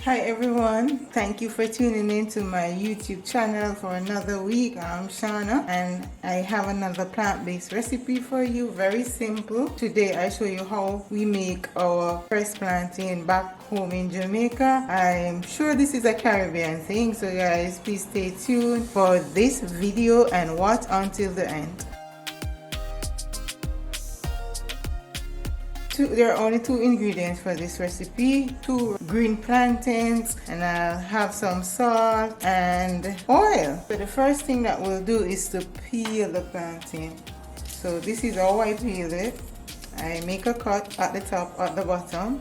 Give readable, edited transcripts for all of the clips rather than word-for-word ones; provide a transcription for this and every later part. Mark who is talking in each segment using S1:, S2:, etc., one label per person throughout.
S1: Hi everyone, thank you for tuning in to my YouTube channel for another week. I'm Shawna and I have another plant-based recipe for you, very simple. Today I show you how we make our pressed plantain back home in Jamaica. I'm sure this is a Caribbean thing, so guys please stay tuned for this video and watch until the end. There are only two ingredients for this recipe, 2 green plantains, and I'll have some salt and oil. So the first thing that we'll do is to peel the plantain. So this is how I peel it. I make a cut at the top, at the bottom,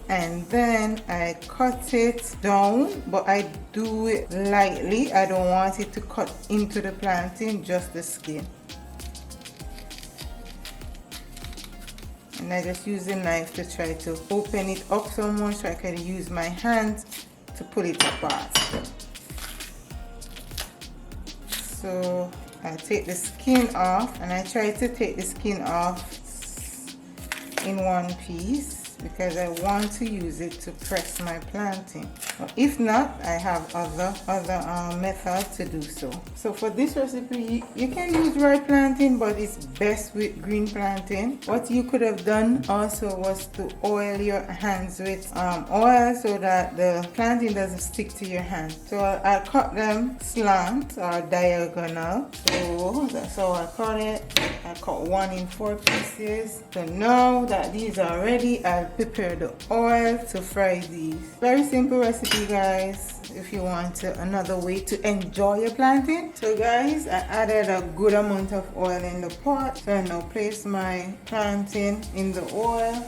S1: and then I cut it down, but I do it lightly. I don't want it to cut into the plantain, just the skin. And I just use the knife to try to open it up so much so I can use my hands to pull it apart. So I take the skin off, and I try to take the skin off in one piece because I want to use it to press my plantain. If not, I have other methods to do so. So for this recipe, you can use ripe plantain, but it's best with green plantain. What you could have done also was to oil your hands with oil so that the plantain doesn't stick to your hand. So I'll cut them slant or diagonal. So that's how I cut it. I cut one in 4 pieces. So now that these are ready, I'll prepare the oil to fry these. Very simple recipe, guys, if you want another way to enjoy your plantain. So guys, I added a good amount of oil in the pot. So I now place my plantain in the oil.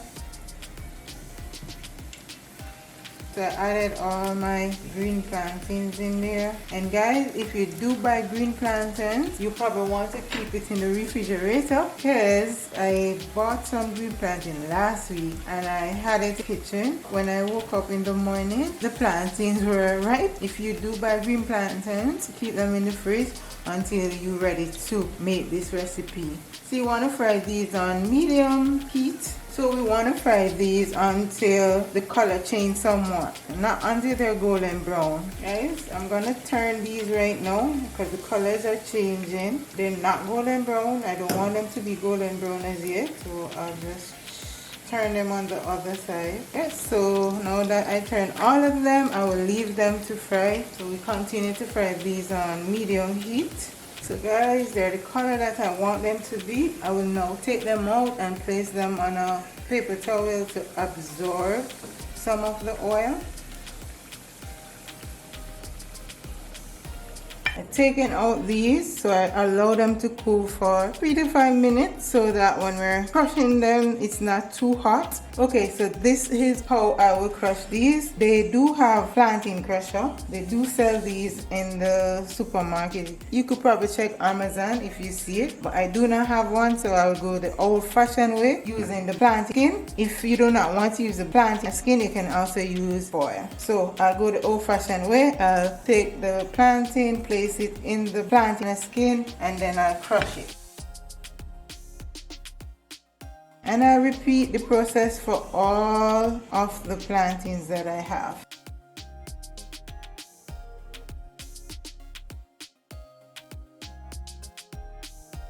S1: So I added all my green plantains in there. And guys, if you do buy green plantains, you probably want to keep it in the refrigerator, because I bought some green plantain last week and I had it in the kitchen. When I woke up in the morning, the plantains were ripe. If you do buy green plantains, keep them in the fridge until you're ready to make this recipe. So you want to fry these on medium heat. So we want to fry these until the color change somewhat, not until they're golden brown. Guys, I'm going to turn these right now because the colors are changing. They're not golden brown. I don't want them to be golden brown as yet. So I'll just turn them on the other side. Yes, so now that I turn all of them, I will leave them to fry. So we continue to fry these on medium heat. So guys, they're the color that I want them to be. I will now take them out and place them on a paper towel to absorb some of the oil. I've taken out these, so I allow them to cool for 3 to 5 minutes so that when we're crushing them, it's not too hot. Okay, so this is how I will crush these. They do have plantain crusher. They do sell these in the supermarket. You could probably check Amazon if you see it, but I do not have one, so I'll go the old-fashioned way using the plantain skin. If you do not want to use the plantain skin, you can also use foil. So I'll go the old-fashioned way. I'll take the plantain, place it in the plantain skin, and then I'll crush it. And I repeat the process for all of the plantains that I have.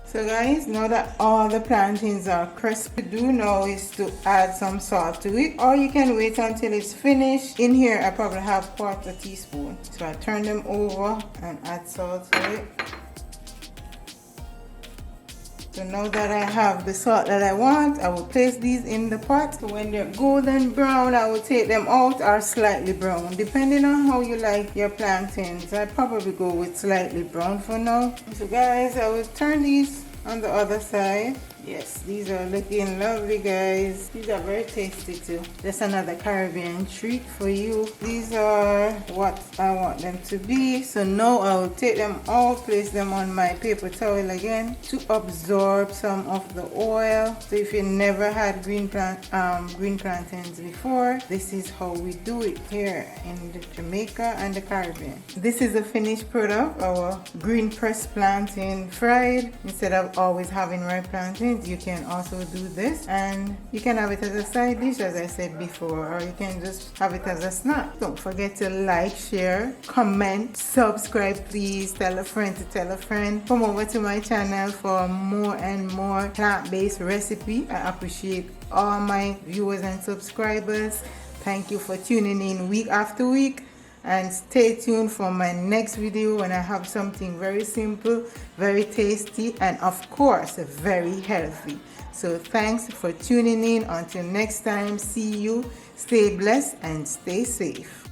S1: So guys, now that all the plantains are crisp, what to do now is to add some salt to it, or you can wait until it's finished. In here I probably have 1/4 teaspoon. So I turn them over and add salt to it. So now that I have the salt that I want, I will place these in the pot. So when they're golden brown, I will take them out, or slightly brown, depending on how you like your plantains. I probably go with slightly brown for now. So guys, I will turn these on the other side. Yes, these are looking lovely, guys. These are very tasty too. Just another Caribbean treat for you. These are what I want them to be. So now I will take them out, place them on my paper towel again to absorb some of the oil. So if you never had green plantains before, this is how we do it here in Jamaica and the Caribbean. This is the finished product, our green pressed plantain fried. Instead of always having ripe plantain, plantains, you can also do this, and you can have it as a side dish, as I said before, or you can just have it as a snack. Don't forget to like, share, comment, subscribe please, tell a friend to tell a friend. Come over to my channel for more and more plant-based recipe. I appreciate all my viewers and subscribers. Thank you for tuning in week after week, and stay tuned for my next video when I have something very simple, very tasty, and of course very healthy. So thanks for tuning in. Until next time, see you, stay blessed and stay safe.